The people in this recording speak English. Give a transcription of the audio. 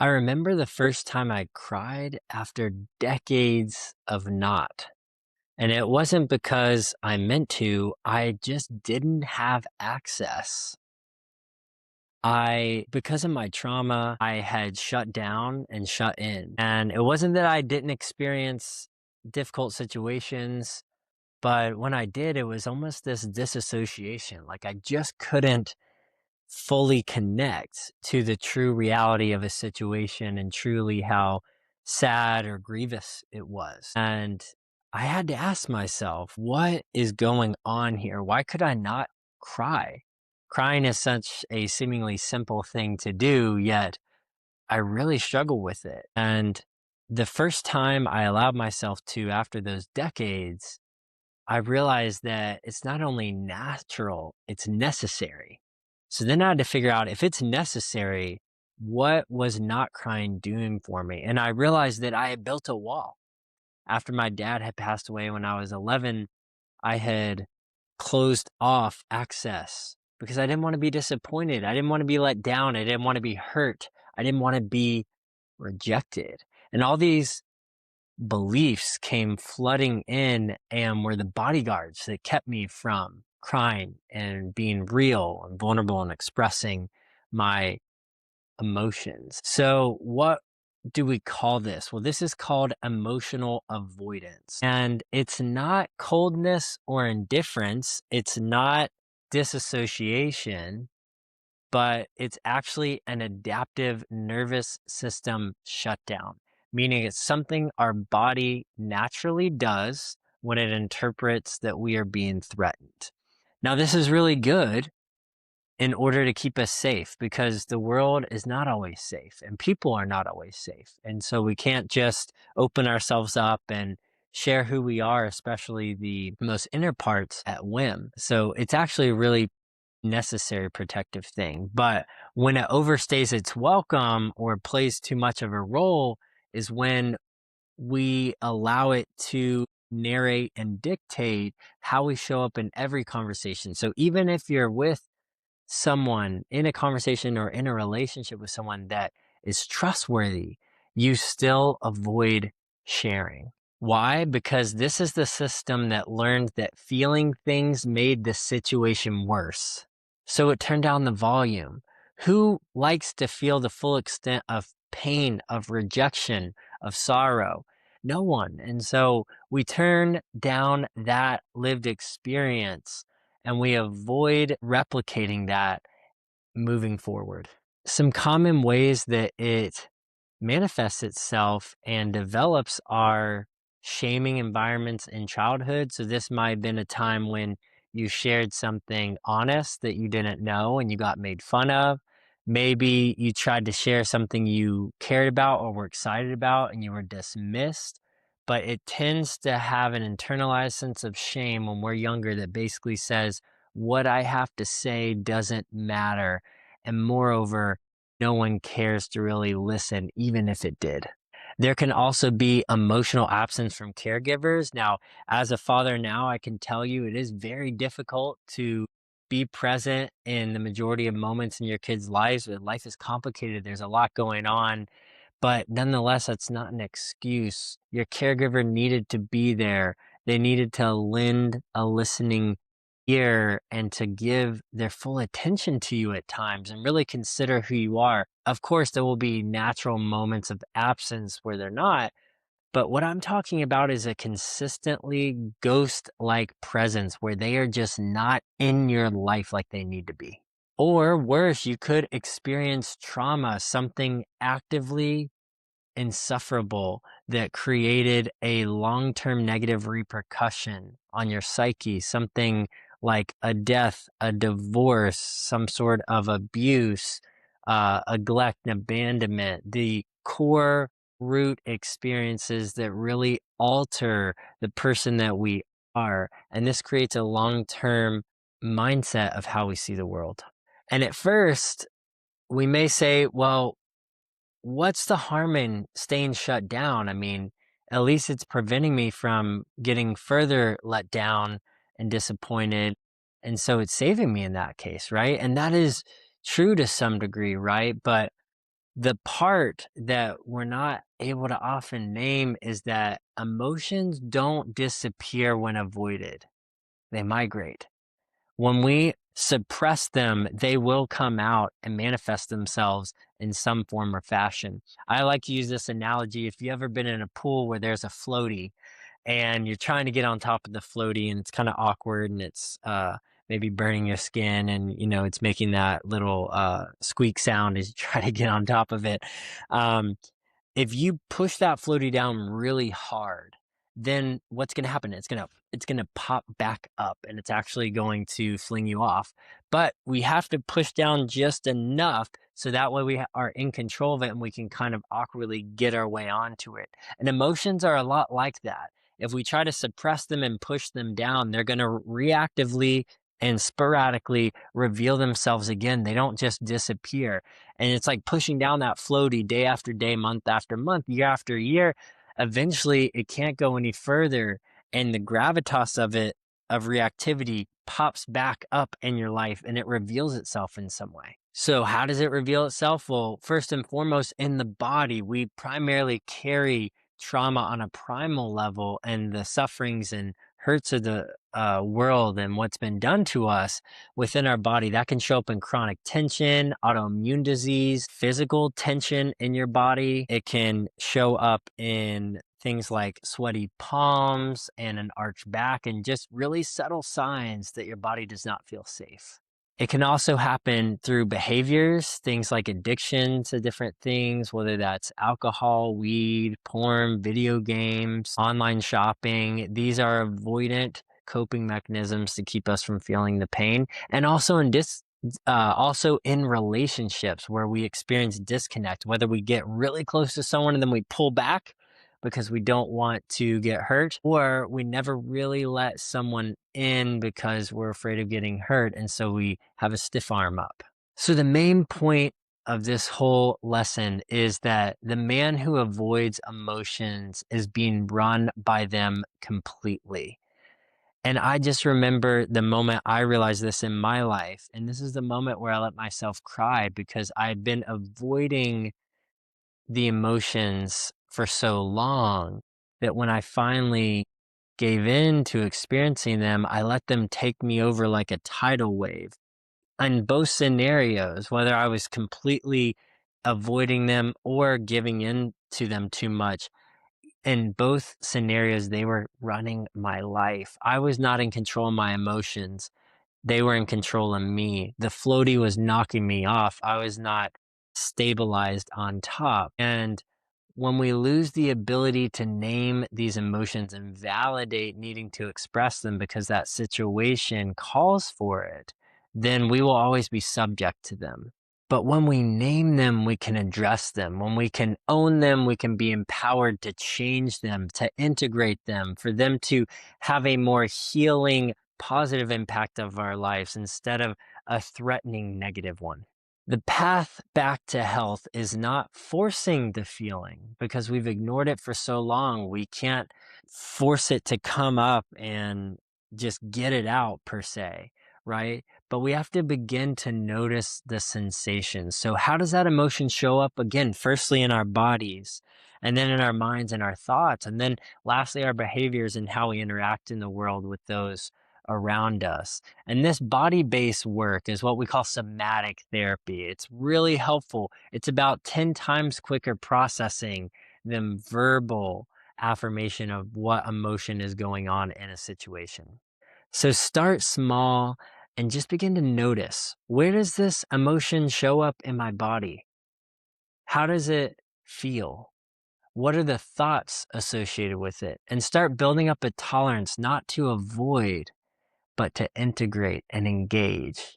I remember the first time I cried after decades of not. And it wasn't because I meant to, I just didn't have access. Because of my trauma, I had shut down and shut in. And it wasn't that I didn't experience difficult situations, but when I did, it was almost this disassociation. Like I just couldn't fully connect to the true reality of a situation and truly how sad or grievous it was. And I had to ask myself, what is going on here? Why could I not cry? Crying is such a seemingly simple thing to do, yet I really struggle with it. And the first time I allowed myself to, after those decades, I realized that it's not only natural, it's necessary. So then I had to figure out if it's necessary, what was not crying doing for me? And I realized that I had built a wall. After my dad had passed away when I was 11, I had closed off access because I didn't want to be disappointed. I didn't want to be let down. I didn't want to be hurt. I didn't want to be rejected. And all these beliefs came flooding in and were the bodyguards that kept me from crying and being real and vulnerable and expressing my emotions. So, what do we call this? Well, this is called emotional avoidance. And it's not coldness or indifference, it's not disassociation, but it's actually an adaptive nervous system shutdown, meaning it's something our body naturally does when it interprets that we are being threatened. Now, this is really good in order to keep us safe because the world is not always safe and people are not always safe. And so we can't just open ourselves up and share who we are, especially the most inner parts at whim. So it's actually a really necessary protective thing. But when it overstays its welcome or plays too much of a role is when we allow it to narrate and dictate how we show up in every conversation. So even if you're with someone in a conversation or in a relationship with someone that is trustworthy, you still avoid sharing. Why? Because this is the system that learned that feeling things made the situation worse. So it turned down the volume. Who likes to feel the full extent of pain, of rejection, of sorrow? No one. And so we turn down that lived experience and we avoid replicating that moving forward. Some common ways that it manifests itself and develops are shaming environments in childhood. So, this might have been a time when you shared something honest that you didn't know and you got made fun of. Maybe you tried to share something you cared about or were excited about and you were dismissed. But it tends to have an internalized sense of shame when we're younger that basically says, what I have to say doesn't matter. And moreover, no one cares to really listen, even if it did. There can also be emotional absence from caregivers. Now, as a father now, I can tell you it is very difficult to be present in the majority of moments in your kids' lives. Life is complicated. There's a lot going on. But nonetheless, that's not an excuse. Your caregiver needed to be there. They needed to lend a listening ear and to give their full attention to you at times and really consider who you are. Of course, there will be natural moments of absence where they're not, but what I'm talking about is a consistently ghost like presence where they are just not in your life like they need to be. Or worse, you could experience trauma, something actively insufferable that created a long-term negative repercussion on your psyche, something like a death, a divorce, some sort of abuse, neglect, and abandonment, the core root experiences that really alter the person that we are. And this creates a long-term mindset of how we see the world. And at first, we may say, well, what's the harm in staying shut down? I mean, at least it's preventing me from getting further let down and disappointed. And so it's saving me in that case, right? And that is true to some degree, right? But The part that we're not able to often name is that emotions don't disappear when avoided, they migrate. When we suppress them, they will come out and manifest themselves in some form or fashion. I like to use this analogy. If you ever been in a pool where there's a floaty and you're trying to get on top of the floaty and it's kind of awkward and it's maybe burning your skin and it's making that little squeak sound as you try to get on top of it. Um, if you push that floaty down really hard, then what's gonna happen? It's gonna pop back up, and it's actually going to fling you off. But we have to push down just enough so that way are in control of it, and we can kind of awkwardly get our way onto it. And emotions are a lot like that. If we try to suppress them and push them down, they're gonna reactively and sporadically reveal themselves again. They don't just disappear. And it's like pushing down that floaty day after day, month after month, year after year. Eventually, it can't go any further. And the gravitas of it, of reactivity, pops back up in your life and it reveals itself in some way. So, how does it reveal itself? Well, first and foremost, in the body, we primarily carry trauma on a primal level, and the sufferings and hurts of the world and what's been done to us within our body that can show up in chronic tension, autoimmune disease, physical tension in your body. It can show up in things like sweaty palms and an arched back, and just really subtle signs that your body does not feel safe. It can also happen through behaviors, things like addiction to different things, whether that's alcohol, weed, porn, video games, online shopping. These are avoidant coping mechanisms to keep us from feeling the pain. And also in relationships where we experience disconnect, whether we get really close to someone and then we pull back because we don't want to get hurt, or we never really let someone in because we're afraid of getting hurt. And so we have a stiff arm up. So the main point of this whole lesson is that the man who avoids emotions is being run by them completely. And I just remember the moment I realized this in my life. And this is the moment where I let myself cry because I'd been avoiding the emotions for so long that when I finally gave in to experiencing them, I let them take me over like a tidal wave. In both scenarios, whether I was completely avoiding them or giving in to them too much, in both scenarios, they were running my life. I was not in control of my emotions. They were in control of me. The floaty was knocking me off. I was not stabilized on top. And when we lose the ability to name these emotions and validate needing to express them because that situation calls for it, then we will always be subject to them. But when we name them, we can address them. When we can own them, we can be empowered to change them, to integrate them, for them to have a more healing, positive impact of our lives instead of a threatening negative one. The path back to health is not forcing the feeling because we've ignored it for so long. We can't force it to come up and just get it out per se, right? But we have to begin to notice the sensations. So, how does that emotion show up again? Firstly, in our bodies, and then in our minds and our thoughts, and then lastly, our behaviors and how we interact in the world with those around us. And this body based work is what we call somatic therapy. It's really helpful. It's about 10 times quicker processing than verbal affirmation of what emotion is going on in a situation. So start small and just begin to notice, where does this emotion show up in my body? How does it feel? What are the thoughts associated with it? And start building up a tolerance not to avoid, but to integrate and engage.